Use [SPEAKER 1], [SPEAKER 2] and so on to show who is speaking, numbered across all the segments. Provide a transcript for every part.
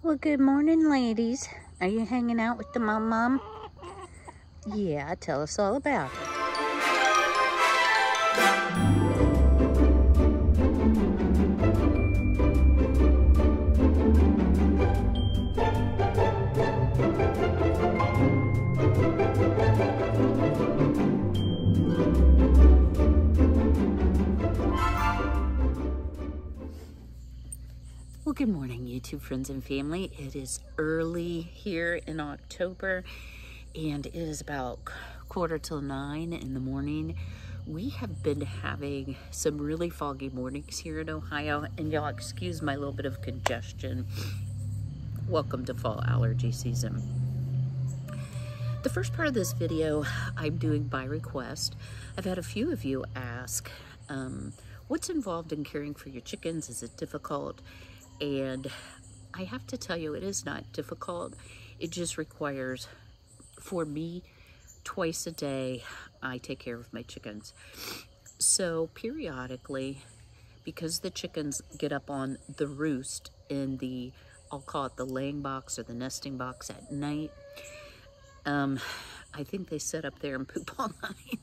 [SPEAKER 1] Well, good morning, ladies. Are you hanging out with the mom? Yeah, tell us all about it. Well, good morning, YouTube friends and family. It is early here in October, and it is about 8:45 in the morning. We have been having some really foggy mornings here in Ohio, and y'all excuse my little bit of congestion. Welcome to fall allergy season. The first part of this video I'm doing by request. I've had a few of you ask, what's involved in caring for your chickens? Is it difficult? And I have to tell you, it is not difficult. It just requires, for me, twice a day, I take care of my chickens. So periodically, because the chickens get up on the roost in the, I'll call it the laying box or the nesting box at night, I think they sit up there and poop all night.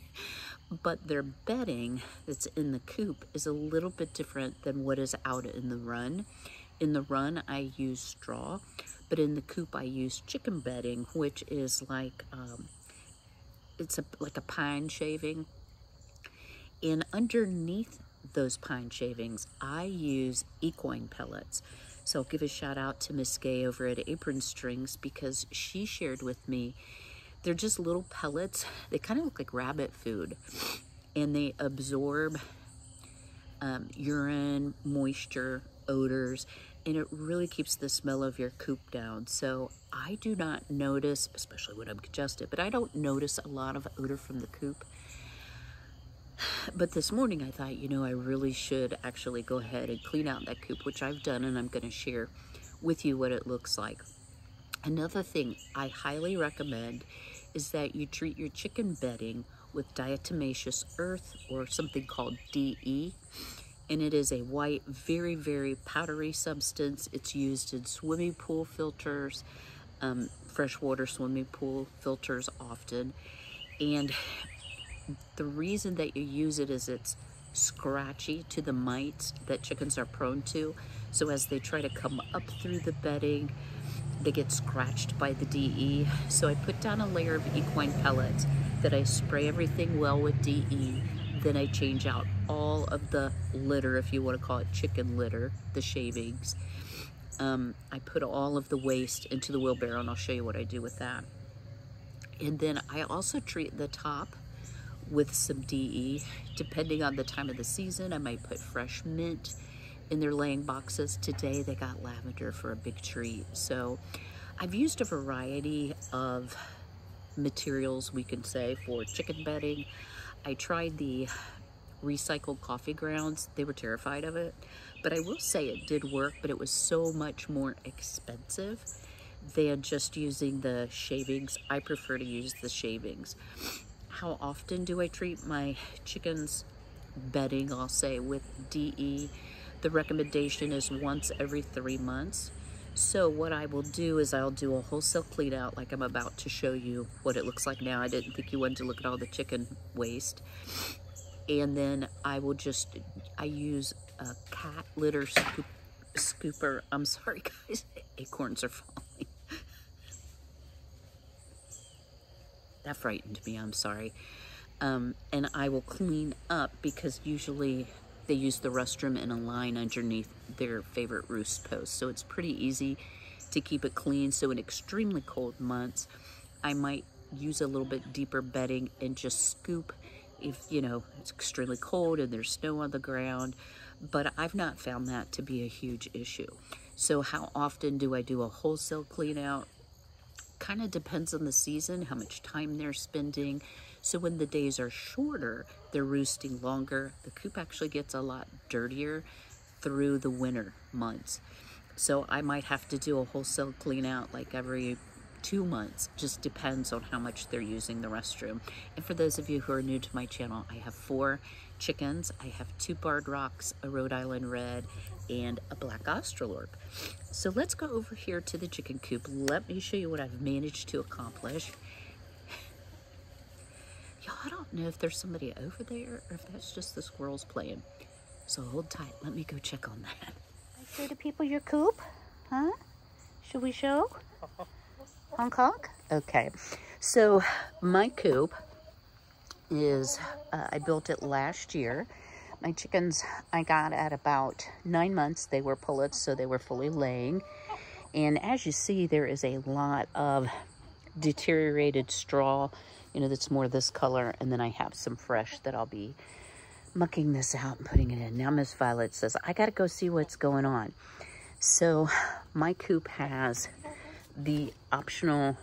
[SPEAKER 1] But their bedding that's in the coop is a little bit different than what is out in the run. In the run, I use straw, but in the coop, I use chicken bedding, which is like, like a pine shaving. And underneath those pine shavings, I use equine pellets. So I'll give a shout out to Miss Gay over at Apron Strings, because she shared with me, they're just little pellets. They kind of look like rabbit food, and they absorb urine, moisture, odors, and it really keeps the smell of your coop down. So I do not notice, especially when I'm congested, but I don't notice a lot of odor from the coop. But this morning I thought, you know, I really should actually go ahead and clean out that coop, which I've done, and I'm going to share with you what it looks like. Another thing I highly recommend is that you treat your chicken bedding with diatomaceous earth, or something called DE. And it is a white, very, very powdery substance. It's used in swimming pool filters, freshwater swimming pool filters often. And the reason that you use it is it's scratchy to the mites that chickens are prone to. So as they try to come up through the bedding, they get scratched by the DE. So I put down a layer of equine pellets that I spray everything well with DE. Then I change out all of the litter, if you want to call it chicken litter, the shavings. I put all of the waste into the wheelbarrow, and I'll show you what I do with that. And then I also treat the top with some DE. Depending on the time of the season, I might put fresh mint in their laying boxes. Today they got lavender for a big treat. So I've used a variety of materials, we can say, for chicken bedding. I tried the recycled coffee grounds. They were terrified of it, but I will say it did work, but it was so much more expensive than just using the shavings. I prefer to use the shavings. How often do I treat my chickens bedding, I'll say, with DE? The recommendation is once every 3 months. So what I will do is I'll do a wholesale clean out, like I'm about to show you what it looks like now. I didn't think you wanted to look at all the chicken waste. And then I will I use a cat litter scooper. I'm sorry guys, acorns are falling. That frightened me, I'm sorry. And I will clean up, because usually they use the restroom in a line underneath their favorite roost post. So it's pretty easy to keep it clean. So in extremely cold months, I might use a little bit deeper bedding and just scoop if, you know, it's extremely cold and there's snow on the ground. But I've not found that to be a huge issue. So how often do I do a wholesale clean out? Kind of depends on the season, how much time they're spending. So when the days are shorter, they're roosting longer. The coop actually gets a lot dirtier through the winter months. So I might have to do a wholesale clean out like every 2 months. Just depends on how much they're using the restroom. And for those of you who are new to my channel, I have 4 chickens. I have 2 barred rocks, a Rhode Island Red, and a black Australorp. So let's go over here to the chicken coop. Let me show you what I've managed to accomplish. Y'all, I don't know if there's somebody over there or if that's just the squirrels playing. So hold tight. Let me go check on that. Show the people your coop? Huh? Should we show? Hong Kong? Okay. So my coop is, I built it last year. My chickens I got at about 9 months. They were pullets, so they were fully laying. And as you see, there is a lot of deteriorated straw, you know, that's more this color. And then I have some fresh that I'll be mucking this out and putting it in. Now Miss Violet says, I gotta go see what's going on. So my coop has the optional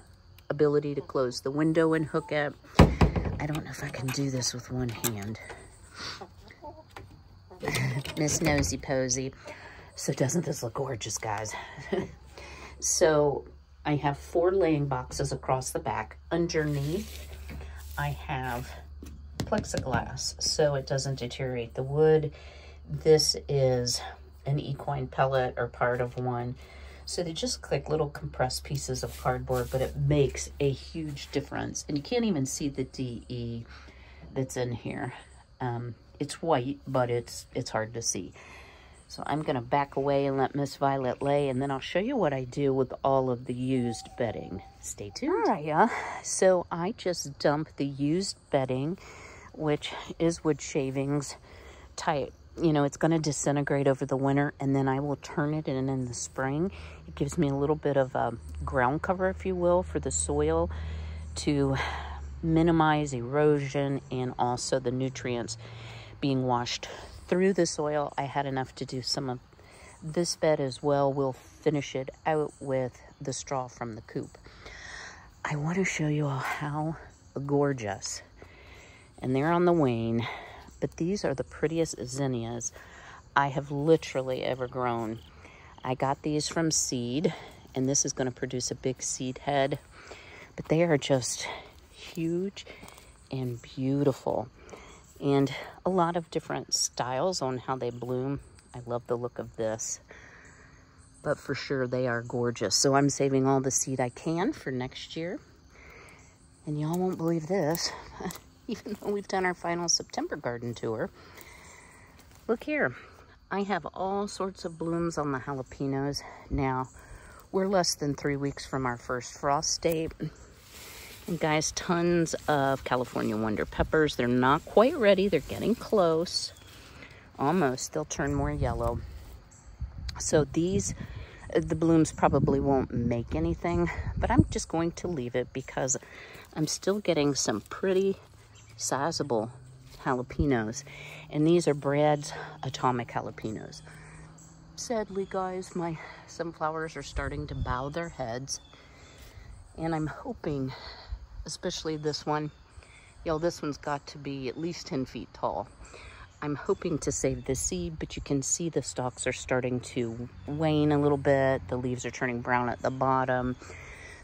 [SPEAKER 1] ability to close the window and hook it. I don't know if I can do this with one hand. Miss Nosy Posy. So doesn't this look gorgeous, guys? So I have 4 laying boxes across the back. Underneath, I have plexiglass so it doesn't deteriorate the wood. This is an equine pellet or part of one. So they just look like little compressed pieces of cardboard, but it makes a huge difference. And you can't even see the DE that's in here. It's white, but it's hard to see. So I'm gonna back away and let Miss Violet lay, and then I'll show you what I do with all of the used bedding. Stay tuned. All right, yeah. So I just dump the used bedding, which is wood shavings type. You know, it's gonna disintegrate over the winter, and then I will turn it in the spring. It gives me a little bit of a ground cover, if you will, for the soil to minimize erosion and also the nutrients being washed through the soil. I had enough to do some of this bed as well. We'll finish it out with the straw from the coop. I want to show you all how gorgeous, and they're on the wane, but these are the prettiest zinnias I have literally ever grown. I got these from seed, and this is going to produce a big seed head, but they are just huge and beautiful. And a lot of different styles on how they bloom. I love the look of this, but for sure they are gorgeous. So I'm saving all the seed I can for next year. And y'all won't believe this, even though we've done our final September garden tour. Look here, I have all sorts of blooms on the jalapenos. Now, we're less than 3 weeks from our first frost date. And guys, tons of California Wonder Peppers. They're not quite ready. They're getting close. Almost. They'll turn more yellow. So these, the blooms probably won't make anything, but I'm just going to leave it because I'm still getting some pretty sizable jalapenos. And these are Brad's Atomic Jalapenos. Sadly, guys, my sunflowers are starting to bow their heads. And I'm hoping, especially this one, this one's got to be at least 10 feet tall. I'm hoping to save the seed, but you can see the stalks are starting to wane a little bit. The leaves are turning brown at the bottom.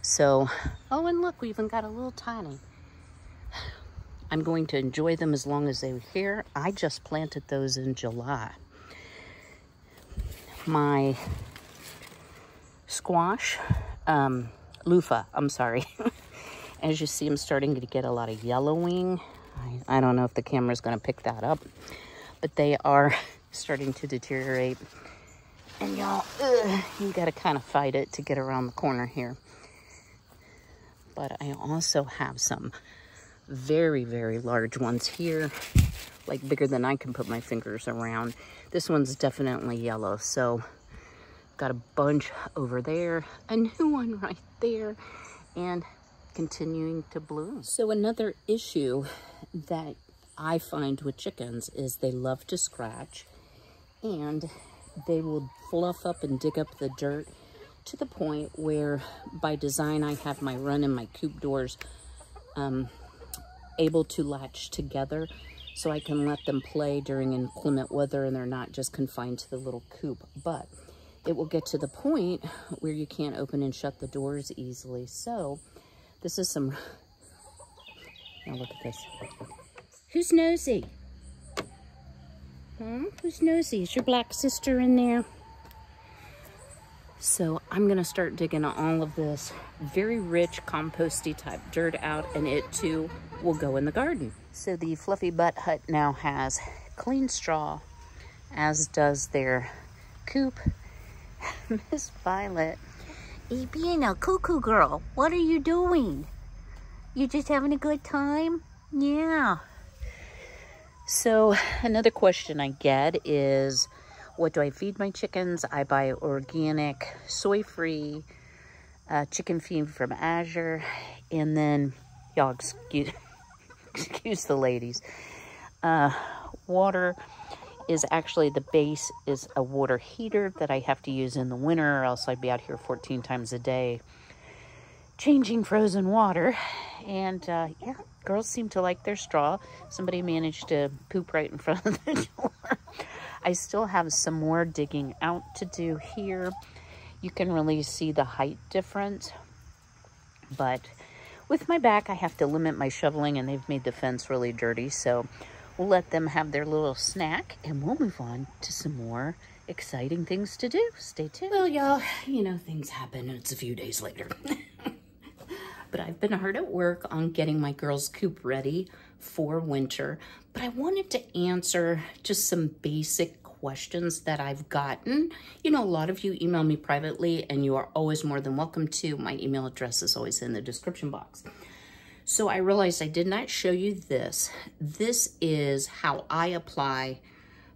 [SPEAKER 1] So, oh, and look, we even got a little tiny. I'm going to enjoy them as long as they're here. I just planted those in July. My squash, loofah, I'm sorry. As you see, I'm starting to get a lot of yellowing. I don't know if the camera's going to pick that up, but they are starting to deteriorate. And y'all, you got to kind of fight it to get around the corner here. But I also have some very, very large ones here, like bigger than I can put my fingers around. This one's definitely yellow, so got a bunch over there, a new one right there, and continuing to bloom. So another issue that I find with chickens is they love to scratch, and they will fluff up and dig up the dirt to the point where by design I have my run and my coop doors able to latch together so I can let them play during inclement weather and they're not just confined to the little coop. But it will get to the point where you can't open and shut the doors easily. So this is some, now look at this. Who's nosy? Who's nosy? Is your black sister in there? So I'm gonna start digging all of this very rich composty type dirt out, and it too will go in the garden. So the Fluffy Butt Hut now has clean straw, as does their coop. Miss Violet, you being a cuckoo girl, what are you doing? You just having a good time? Yeah. So another question I get is, what do I feed my chickens? I buy organic, soy-free chicken feed from Azure. And then, y'all excuse the ladies. Water is actually, the base is a water heater that I have to use in the winter, or else I'd be out here 14 times a day changing frozen water. And yeah, girls seem to like their straw. Somebody managed to poop right in front of the door. I still have some more digging out to do here. You can really see the height difference. But with my back, I have to limit my shoveling, and they've made the fence really dirty. So we'll let them have their little snack, and we'll move on to some more exciting things to do. Stay tuned. Well, y'all, you know, things happen, and it's a few days later. But I've been hard at work on getting my girls' coop ready for winter. But I wanted to answer just some basic questions that I've gotten. You know, a lot of you email me privately, and you are always more than welcome to. My email address is always in the description box. So I realized I did not show you this. This is how I apply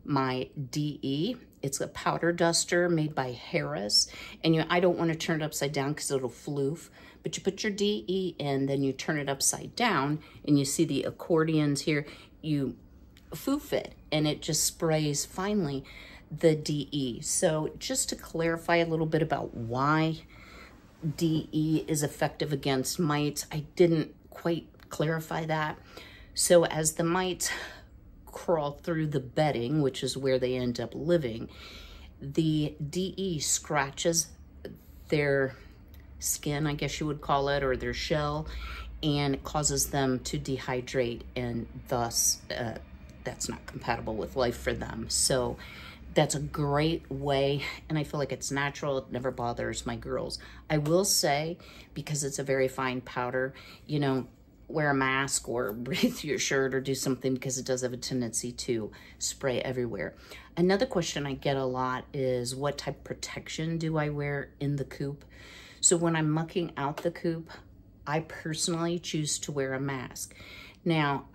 [SPEAKER 1] my DE. It's a powder duster made by Harris. And I don't want to turn it upside down because it'll floof. But you put your DE in, then you turn it upside down, and you see the accordions here. You foof it, and it just sprays finally the DE. So just to clarify a little bit about why DE is effective against mites, I didn't quite clarify that. So as the mites crawl through the bedding, which is where they end up living, the DE scratches their skin, I guess you would call it, or their shell, and causes them to dehydrate, and thus that's not compatible with life for them. So that's a great way, and I feel like it's natural. It never bothers my girls. I will say, because it's a very fine powder, you know, wear a mask or breathe through your shirt or do something, because it does have a tendency to spray everywhere. Another question I get a lot is, what type of protection do I wear in the coop? So when I'm mucking out the coop, I personally choose to wear a mask. Now,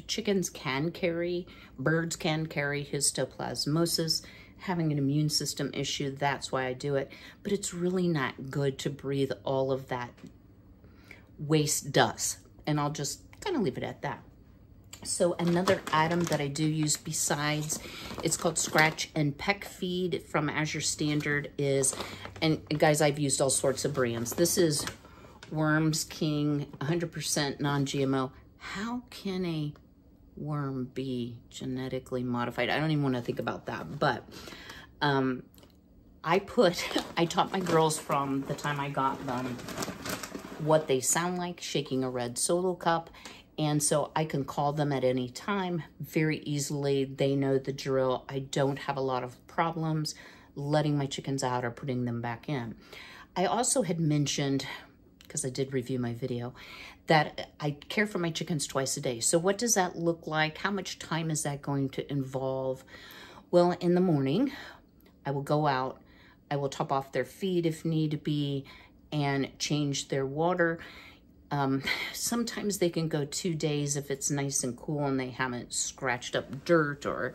[SPEAKER 1] chickens can carry, birds can carry histoplasmosis, having an immune system issue, that's why I do it. But it's really not good to breathe all of that waste dust. And I'll just kind of leave it at that. So another item that I do use besides, it's called Scratch and Peck Feed from Azure Standard is, and guys, I've used all sorts of brands. This is Worms King, 100% non-GMO. How can a worm be genetically modified? I don't even want to think about that. But I taught my girls from the time I got them what they sound like shaking a red Solo cup. And so I can call them at any time very easily. They know the drill. I don't have a lot of problems letting my chickens out or putting them back in. I also had mentioned, because I did review my video, that I care for my chickens twice a day. So what does that look like? How much time is that going to involve? Well, in the morning, I will go out. I will top off their feed if need be and change their water. Sometimes they can go 2 days if it's nice and cool and they haven't scratched up dirt or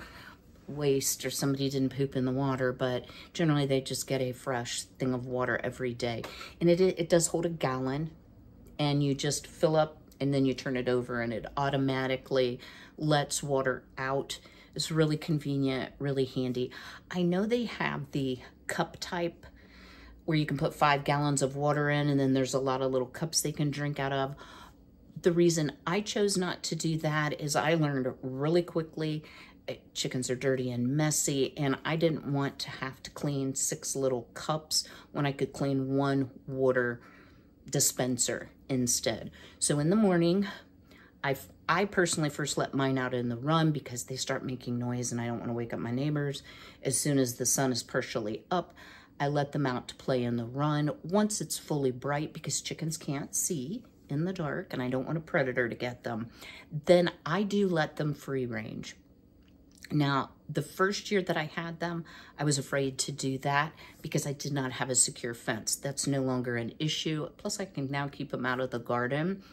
[SPEAKER 1] waste or somebody didn't poop in the water, but generally they just get a fresh thing of water every day. And it does hold a gallon, and you just fill up and then you turn it over and it automatically lets water out. It's really convenient, really handy. I know they have the cup type where you can put 5 gallons of water in, and then there's a lot of little cups they can drink out of. The reason I chose not to do that is I learned really quickly chickens are dirty and messy, and I didn't want to have to clean 6 little cups when I could clean 1 water dispenser instead. So in the morning, I personally first let mine out in the run because they start making noise and I don't want to wake up my neighbors. As soon as the sun is partially up, I let them out to play in the run. Once it's fully bright, because chickens can't see in the dark and I don't want a predator to get them, then I do let them free range. Now, the first year that I had them, I was afraid to do that because I did not have a secure fence. That's no longer an issue. Plus, I can now keep them out of the garden.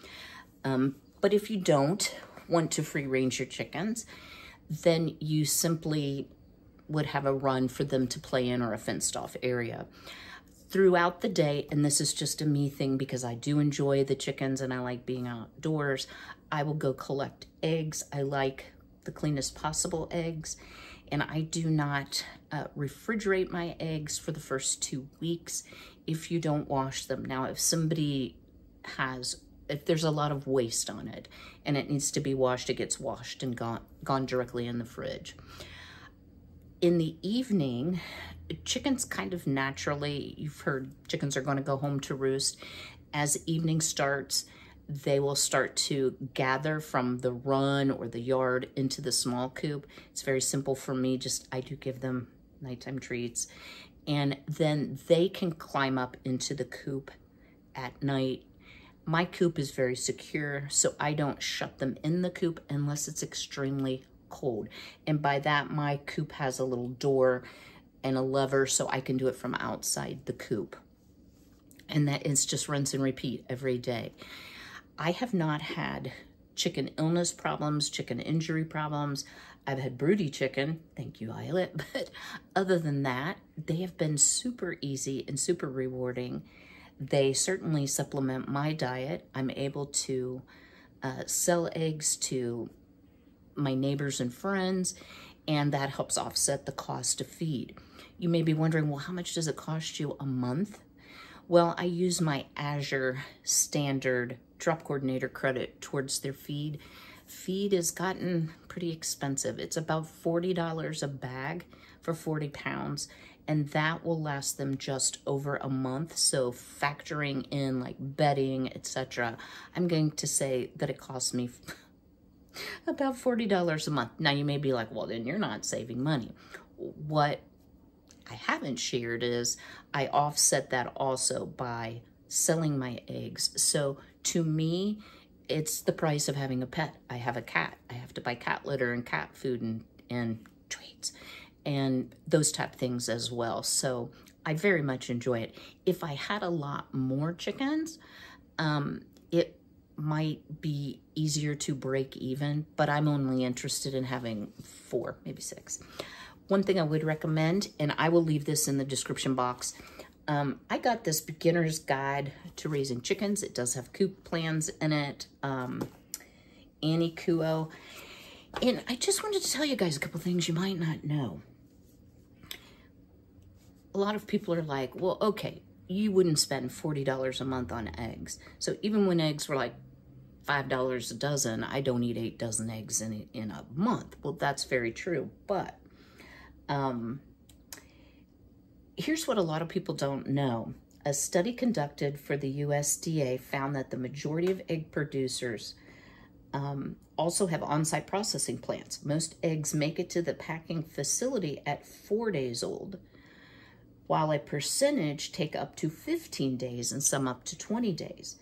[SPEAKER 1] But if you don't want to free range your chickens, then you simply would have a run for them to play in or a fenced off area. Throughout the day, and this is just a me thing because I do enjoy the chickens and I like being outdoors, I will go collect eggs. I like the cleanest possible eggs, and I do not refrigerate my eggs for the first 2 weeks if you don't wash them. Now, if there's a lot of waste on it and it needs to be washed, it gets washed and gone directly in the fridge. In the evening, chickens kind of naturally, you've heard chickens are going to go home to roost. As evening starts, they will start to gather from the run or the yard into the small coop. It's very simple for me. I do give them nighttime treats. And then they can climb up into the coop at night. My coop is very secure, so I don't shut them in the coop unless it's extremely cold. And by that, my coop has a little door and a lever so I can do it from outside the coop. And that is just rinse and repeat every day. I have not had chicken illness problems, chicken injury problems. I've had broody chicken, thank you, Eyelet, but other than that, they have been super easy and super rewarding. They certainly supplement my diet. I'm able to sell eggs to my neighbors and friends, and that helps offset the cost of feed. You may be wondering, well, how much does it cost you a month? Well, I use my Azure standard drop coordinator credit towards their feed. Feed has gotten pretty expensive. It's about $40 a bag for 40 pounds, and that will last them just over a month. So factoring in like bedding, etc., I'm going to say that it costs me about $40 a month. Now you may be like, well, then you're not saving money. What I haven't shared is I offset that also by selling my eggs. So to me, it's the price of having a pet. I have a cat. I have to buy cat litter and cat food and treats and those type of things as well. So I very much enjoy it. If I had a lot more chickens, it might be easier to break even, but I'm only interested in having 4, maybe 6. One thing I would recommend, and I will leave this in the description box, I got this beginner's guide to raising chickens. It does have coop plans in it, Annie Kuo. And I just wanted to tell you guys a couple things you might not know. A lot of people are like, well, okay, you wouldn't spend $40 a month on eggs. So even when eggs were like $5 a dozen, I don't eat 8 dozen eggs in a month. Well, that's very true. But here's what a lot of people don't know. A study conducted for the USDA found that the majority of egg producers also have on-site processing plants. Most eggs make it to the packing facility at 4 days old, while a percentage take up to 15 days and some up to 20 days.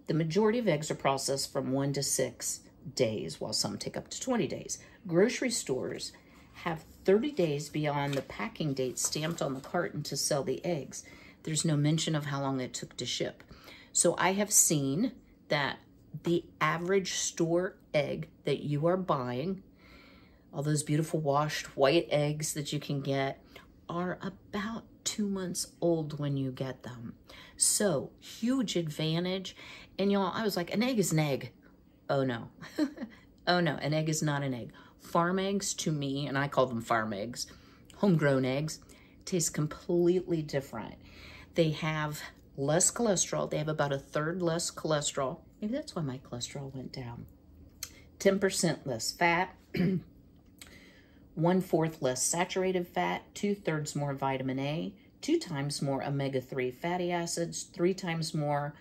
[SPEAKER 1] The majority of eggs are processed from 1 to 6 days, while some take up to 20 days. Grocery stores have 30 days beyond the packing date stamped on the carton to sell the eggs. There's no mention of how long it took to ship. So I have seen that the average store egg that you are buying, all those beautiful washed white eggs that you can get, are about 2 months old when you get them. So huge advantage. And y'all, I was like, an egg is an egg. Oh no. Oh no, an egg is not an egg. Farm eggs to me, and I call them farm eggs, homegrown eggs, taste completely different. They have less cholesterol. They have about 1/3 less cholesterol. Maybe that's why my cholesterol went down. 10% less fat, 1/4 less saturated fat, 2/3 more vitamin A, 2 times more omega-3 fatty acids, 3 times more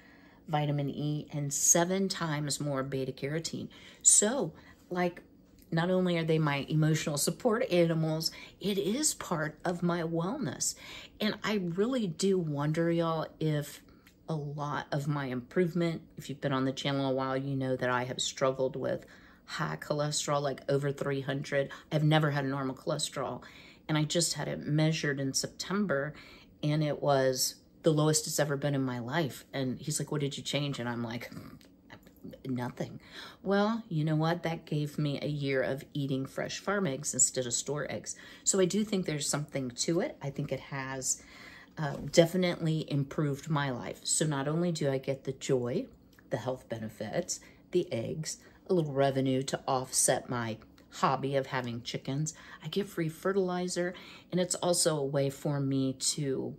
[SPEAKER 1] vitamin E and 7 times more beta carotene. So, like, not only are they my emotional support animals, it is part of my wellness. And I really do wonder, y'all, if a lot of my improvement, if you've been on the channel a while, you know that I have struggled with high cholesterol, like over 300. I've never had normal cholesterol. And I just had it measured in September, and it was the lowest it's ever been in my life. And he's like, what did you change? And I'm like, nothing. Well, you know what? That gave me a year of eating fresh farm eggs instead of store eggs. So I do think there's something to it. I think it has definitely improved my life. So not only do I get the joy, the health benefits, the eggs, a little revenue to offset my hobby of having chickens, I get free fertilizer, and it's also a way for me to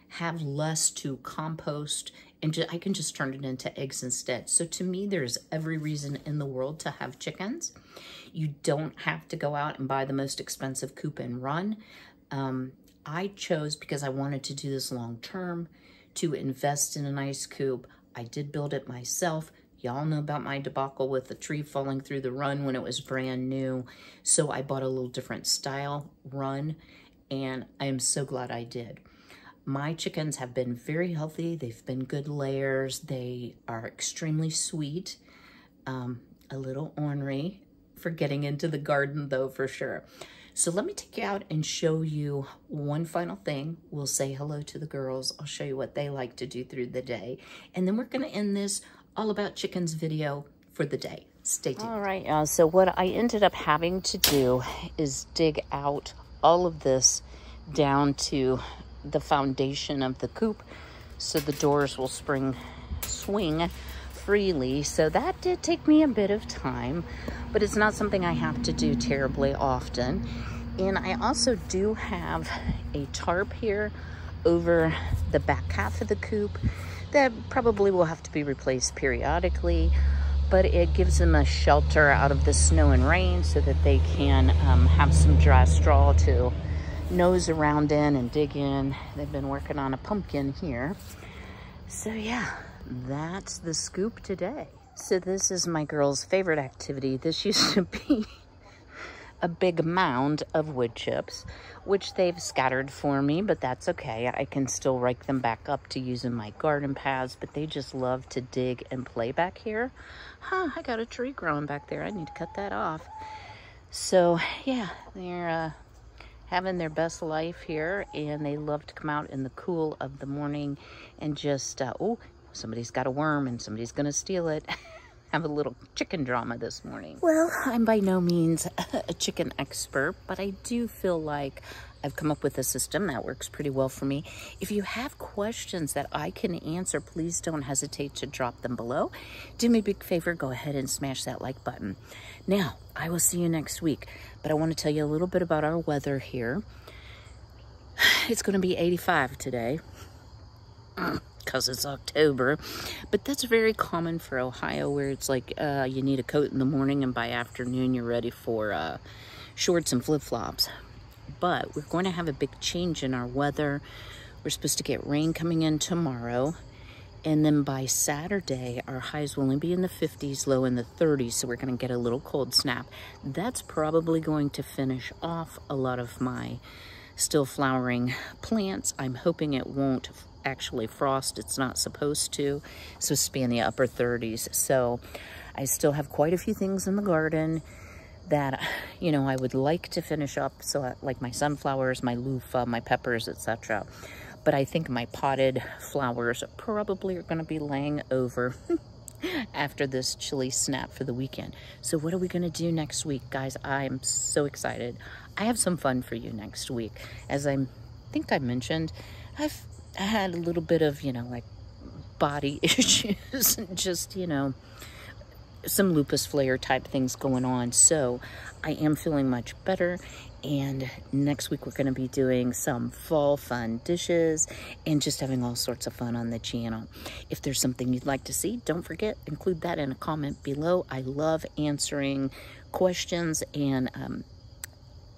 [SPEAKER 1] have less to compost, and I can just turn it into eggs instead. So to me, there's every reason in the world to have chickens. You don't have to go out and buy the most expensive coop and run. I chose, because I wanted to do this long term, to invest in a nice coop. I did build it myself. Y'all know about my debacle with the tree falling through the run when it was brand new. So I bought a little different style run, and I am so glad I did. My chickens have been very healthy. They've been good layers. They are extremely sweet, a little ornery for getting into the garden though, for sure. So let me take you out and show you one final thing. We'll say hello to the girls. I'll show you what they like to do through the day. And then we're gonna end this all about chickens video for the day. Stay tuned. All right, so what I ended up having to do is dig out all of this down to the foundation of the coop so the doors will swing freely. So that did take me a bit of time, but it's not something I have to do terribly often. And I also do have a tarp here over the back half of the coop that probably will have to be replaced periodically, but it gives them a shelter out of the snow and rain so that they can have some dry straw to nose around in and dig in. They've been working on a pumpkin here. So yeah, that's the scoop today. So this is my girl's favorite activity. This used to be a big mound of wood chips, which they've scattered for me, but that's okay. I can still rake them back up to use in my garden paths, but they just love to dig and play back here. I got a tree growing back there. I need to cut that off. So yeah, they're having their best life here, and they love to come out in the cool of the morning and just, oh, somebody's got a worm and somebody's gonna steal it. Have a little chicken drama this morning. Well, I'm by no means a chicken expert, but I do feel like I've come up with a system that works pretty well for me. If you have questions that I can answer, please don't hesitate to drop them below. Do me a big favor, go ahead and smash that like button. Now, I will see you next week, but I want to tell you a little bit about our weather here. It's going to be 85 today, because it's October, but that's very common for Ohio, where it's like you need a coat in the morning and by afternoon you're ready for shorts and flip-flops. But we're going to have a big change in our weather. We're supposed to get rain coming in tomorrow, and then by Saturday our highs will only be in the 50s, low in the 30s, so we're going to get a little cold snap. That's probably going to finish off a lot of my still flowering plants. I'm hoping it won't actually frost. It's not supposed to. It's supposed to be in the upper 30s. So I still have quite a few things in the garden that, you know, I would like to finish up. So like my sunflowers, my loofah, my peppers, etc. But I think my potted flowers probably are going to be laying over after this chilly snap for the weekend. So what are we going to do next week, guys? I'm so excited. I have some fun for you next week. As I think I mentioned, I've had a little bit of, you know, like body issues and just, you know, some lupus flare type things going on. So I am feeling much better. And next week we're going to be doing some fall fun dishes and just having all sorts of fun on the channel. If there's something you'd like to see, don't forget, include that in a comment below. I love answering questions, and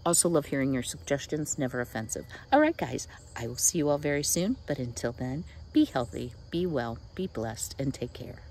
[SPEAKER 1] also love hearing your suggestions. Never offensive. All right, guys, I will see you all very soon. But until then, Be healthy, be well, be blessed, and take care.